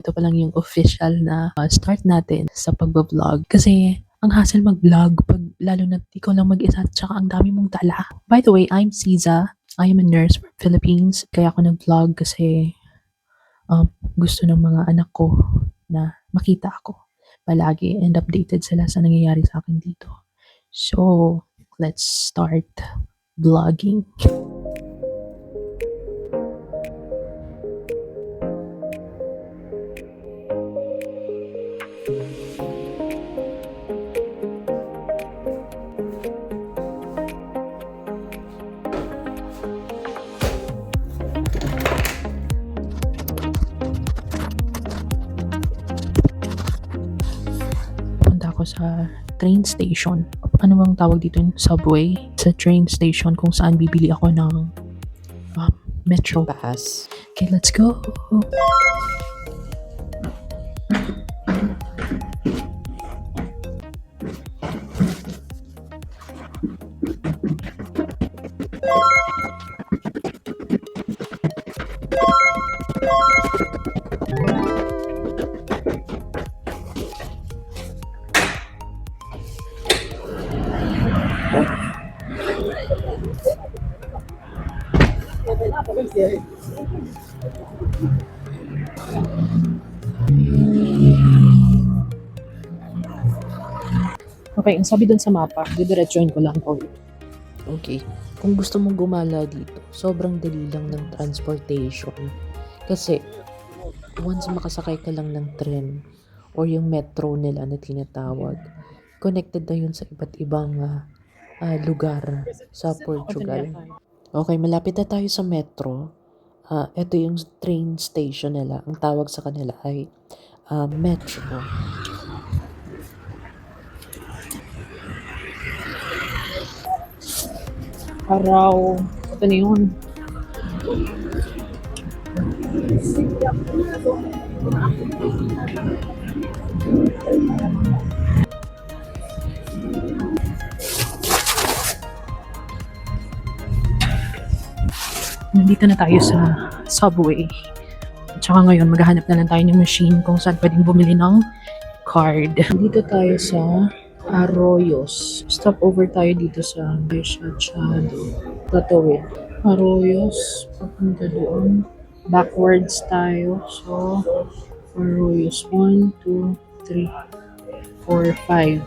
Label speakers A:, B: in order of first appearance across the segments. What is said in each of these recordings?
A: Ito pa lang yung official na start natin sa pagbablog. Kasi ang hassle mag-vlog pag lalo na ikaw lang mag-isa at saka ang dami mong dala. By the way, I'm Siza. I am a nurse from Philippines. Kaya ako nag-vlog kasi gusto ng mga anak ko na makita ako palagi and updated sila sa nangyayari sa akin dito. So, let's start vlogging. Punta ako sa train station. Ano bang tawag dito? Subway. Sa train station kung saan bibili ako ng metro pass. Okay, let's go. Okay, ang sabi dun sa mapa, didiretsuhin ko lang po. Okay, kung gusto mong gumala dito, sobrang dali lang ng transportation. Kasi, once makasakay ka lang ng tren or yung metro nila na tinatawag, connected na yun sa iba't ibang lugar sa Portugal. Okay, malapit na tayo sa metro. Ito yung train station nila. Ang tawag sa kanila ay metro. Araw. Ito na yun. Nandito na tayo sa subway. Tsaka ngayon, maghahanap na lang tayo ng machine kung saan pwedeng bumili ng card. Dito tayo sa Arroyos. Stop over tayo dito sa Chachado. Tatawid. Arroyos. Papunta doon. Backwards tayo. So, Arroyos. 1, 2, 3, 4, 5.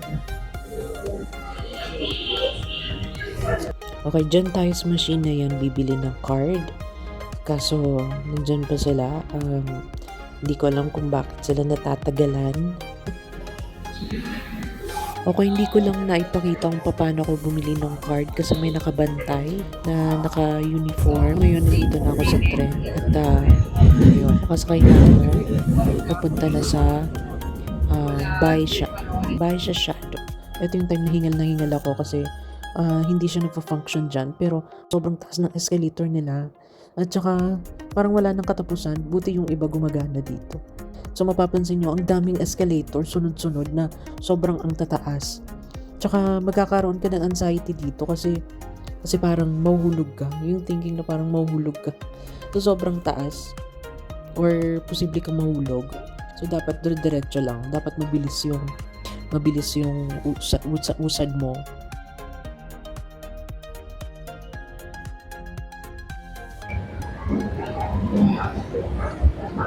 A: Okay, dyan tayo sa machine na yan bibili ng card. Kaso, nandyan pa sila. Hindi ko alam kung bakit sila natatagalan. Okay, hindi ko lang naipakita kung paano ako bumili ng card kasi may nakabantay na naka-uniform. Ngayon, nandito na ako sa tren. At, ayun, nakasakay na ako. Napunta na sa Baixia Shadow. Ito yung time na hingal ako kasi hindi siya nagpa-function dyan. Pero sobrang taas ng escalator nila. At saka, parang wala nang katapusan. Buti yung iba gumagana dito. So mapapansin nyo, ang daming escalator, sunod-sunod na sobrang ang tataas. Tsaka magkakaroon ka ng anxiety dito kasi parang mahuhulog ka. Yung thinking na parang mahuhulog ka. So sobrang taas or posible kang mahulog. So dapat diretso lang. Dapat mabilis yung usad mo.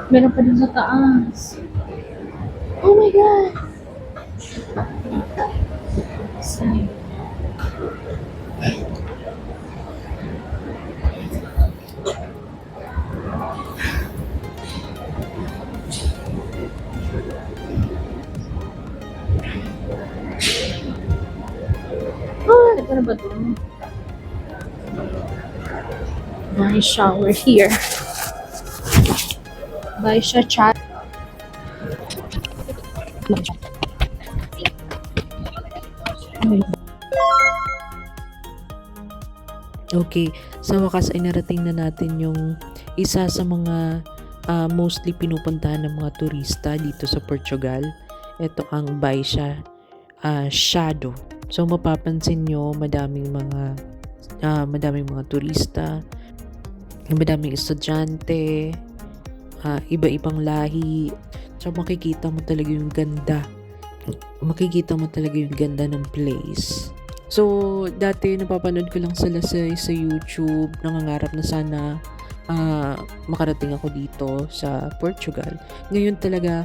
A: Meron pa din sa taas. Oh my God! Ito na ba ito? My shower here. Baixia chat. Okay, sa wakas ay narating na natin yung isa sa mga mostly pinupuntahan ng mga turista dito sa Portugal. Ito ang Baixia Shadow. So mapapansin nyo, madaming mga turista, madaming estudyante, iba-ibang lahi. Tsaka makikita mo talaga yung ganda. Makikita mo talaga yung ganda ng place. So, dati napapanood ko lang sila sa YouTube. Nangangarap na sana makarating ako dito sa Portugal. Ngayon talaga,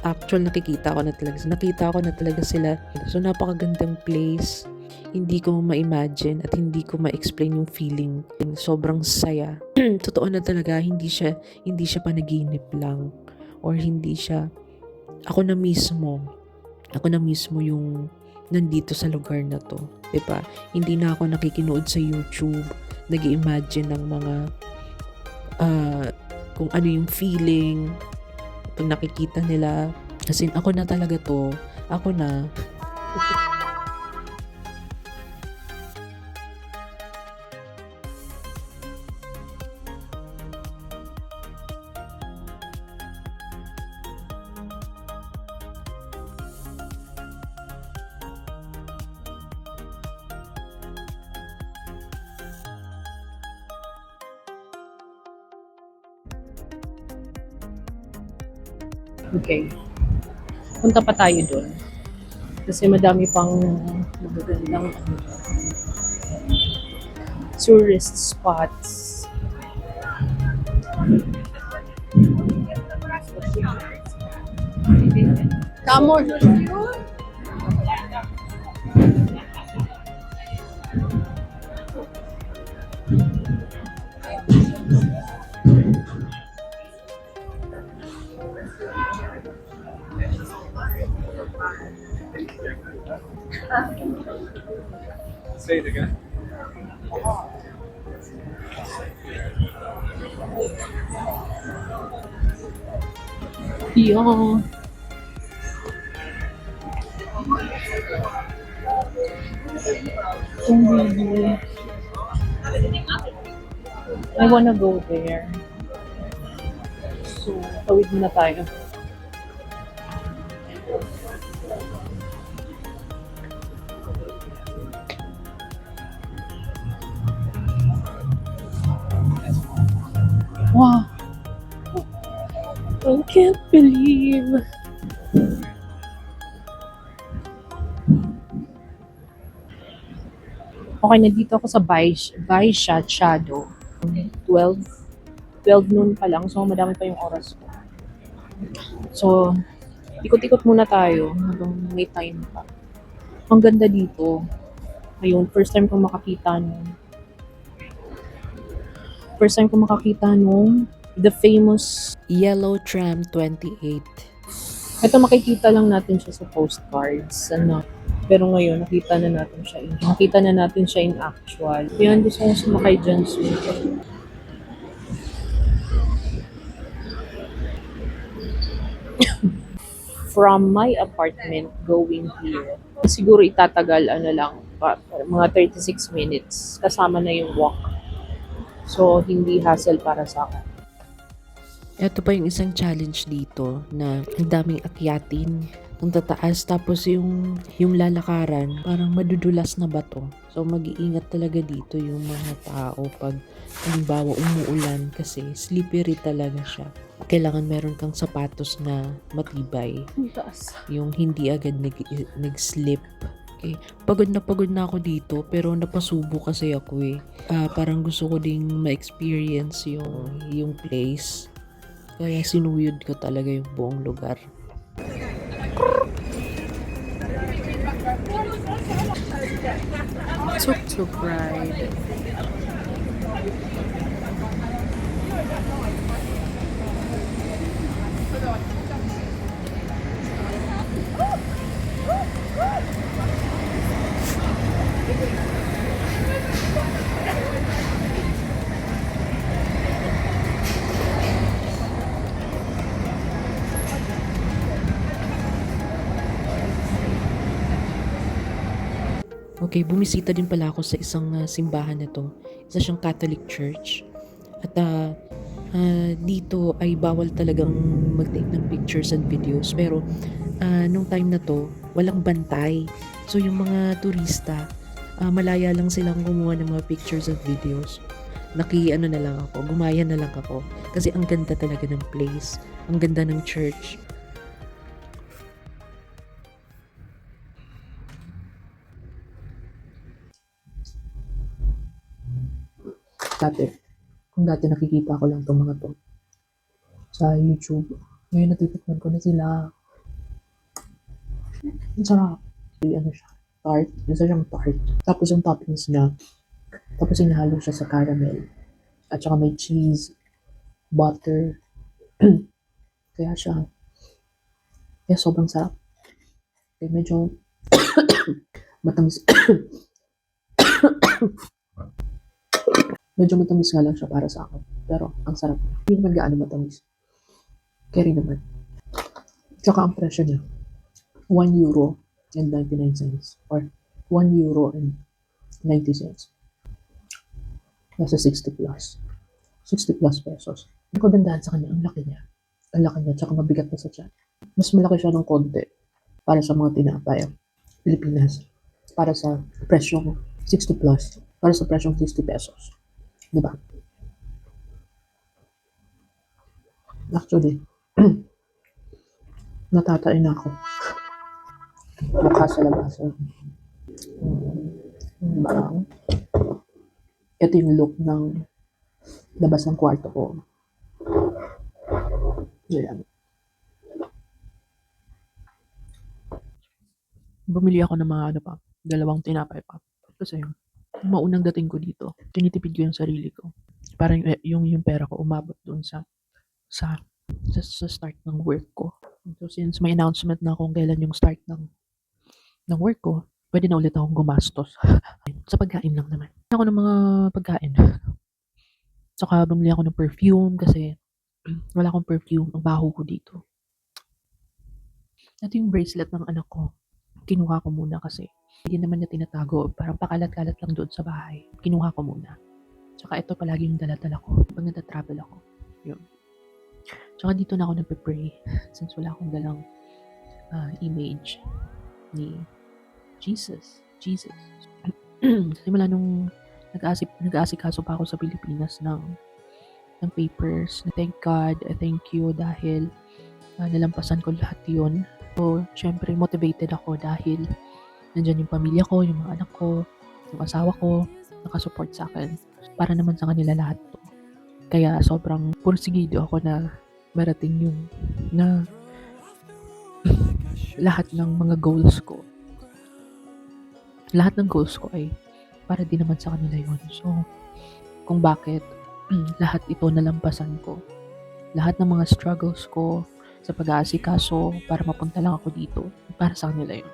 A: actual nakita ko na talaga sila. So, napakagandang place. Hindi ko ma-imagine at hindi ko ma-explain yung feeling. Sobrang saya. Totoo na talaga, hindi siya panaginip lang or hindi siya ako na mismo yung nandito sa lugar na to, 'di ba? Hindi na ako nakikinood sa YouTube, nag-imagine ng mga ah, kung ano yung feeling pag nakikita nila. As in, ako na talaga to. Ako na.
B: Okay, punta pa tayo dun. Kasi madami pang magagandang tourist spots. Come on.
C: Say it again.
B: Yeah. Kung hindi, I wanna go there. So, tawid muna tayo. Wow! I can't believe. Okay, nandito ako sa Baisha Shadow. 12, 12 noon pa lang, so madami pa yung oras ko. So, ikot-ikot muna tayo habang may time pa. Ang ganda dito. Ayun, first time ko makakita nung the famous,
A: Yellow Tram 28.
B: ito makikita lang natin siya sa postcards, ano. Pero ngayon, nakita na natin siya in actual. Yan, gusto kong sumakay dyan soon. From my apartment going here, siguro itatagal mga 36 minutes kasama na yung walk. So, hindi hassle para sa akin.
A: Ito pa yung isang challenge dito na ang daming akyatin, ang tataas, tapos yung lalakaran, parang madudulas na bato. So, mag-iingat talaga dito yung mga tao pag halimbawa umuulan kasi slippery talaga siya. Kailangan meron kang sapatos na matibay,
B: Ang taas.
A: yung hindi agad nag-slip. Okay. Pagod na ako dito pero napasubo kasi ako eh. Parang gusto ko ding ma-experience yung place. Kaya sinuyod ko talaga yung buong lugar.
B: Tuk-tuk ride.
A: Okay, bumisita din pala ako sa isang simbahan na to. Isa siyang Catholic Church. At dito ay bawal talagang mag-take ng pictures and videos. Pero nung time na to, walang bantay. So yung mga turista, malaya lang silang kumuha ng mga pictures and videos. ano na lang ako, gumaya na lang ako. Kasi ang ganda talaga ng place. Ang ganda ng church. Dati, kung dati nakikita ko lang itong mga to sa YouTube, ngayon natitikman ko na sila. Ang sarap. Ano siya? Tart. Isa siyang tart. Tapos yung toppings niya, tapos hinahalo siya sa caramel. At saka may cheese, butter. Kaya siya, kaya sobrang sarap. Kaya medyo matamis. Medyo matamis nga lang siya para sa akin. Pero ang sarap niya. Hindi naman gaano matamis. Carry naman. Tsaka ang presyo niya, €1 and 99 cents. Or €1 and 90 cents. Nasa 60 plus. 60 plus pesos. Ang kagandahan sa kanya, ang laki niya. Ang laki niya, tsaka mabigat na sa tiyan. Mas malaki siya ng konti para sa mga tinapay. Pilipinas. Para sa presyong 60 plus. Para sa presyong 60 pesos. Diba? Actually, natatain na ako. Mukha sa labas. Diba? Ito yung look ng labas ng kwarto ko. Ayan. Bumili ako ng mga ano pa, 2 tinapay pa. Kasi yung maunang dating ko dito, tinitipid ko yung sarili ko. Parang yung pera ko umabot doon sa start ng work ko. So since may announcement na kung kailan yung start ng work ko, pwede na ulit akong gumastos. Sa pagkain lang naman. Ako ng mga pagkain. Saka bumili ako ng perfume kasi wala akong perfume. Ang baho ko dito. Ito yung bracelet ng anak ko. Kinuha ko muna kasi hindi naman niya tinatago. Parang pakalat-kalat lang doon sa bahay. Kinuha ko muna. Tsaka ito palagi yung dala-dala ko pag nagta-travel ako. Yun. Tsaka dito na ako nagpe-pray since wala akong dalang image ni Jesus. Simula nung nag-aasikaso pa ako sa Pilipinas ng papers. Thank God, thank you dahil nalampasan ko lahat yun. So, syempre motivated ako dahil nandyan yung pamilya ko, yung mga anak ko, yung asawa ko, nakasupport sa akin. Para naman sa kanila lahat to. Kaya sobrang pursigido ako na marating yung na lahat ng mga goals ko. Lahat ng goals ko ay para din naman sa kanila yun. So, kung bakit lahat ito nalampasan ko. Lahat ng mga struggles ko sa pag-aasikaso para mapunta lang ako dito. Para sa kanila yun.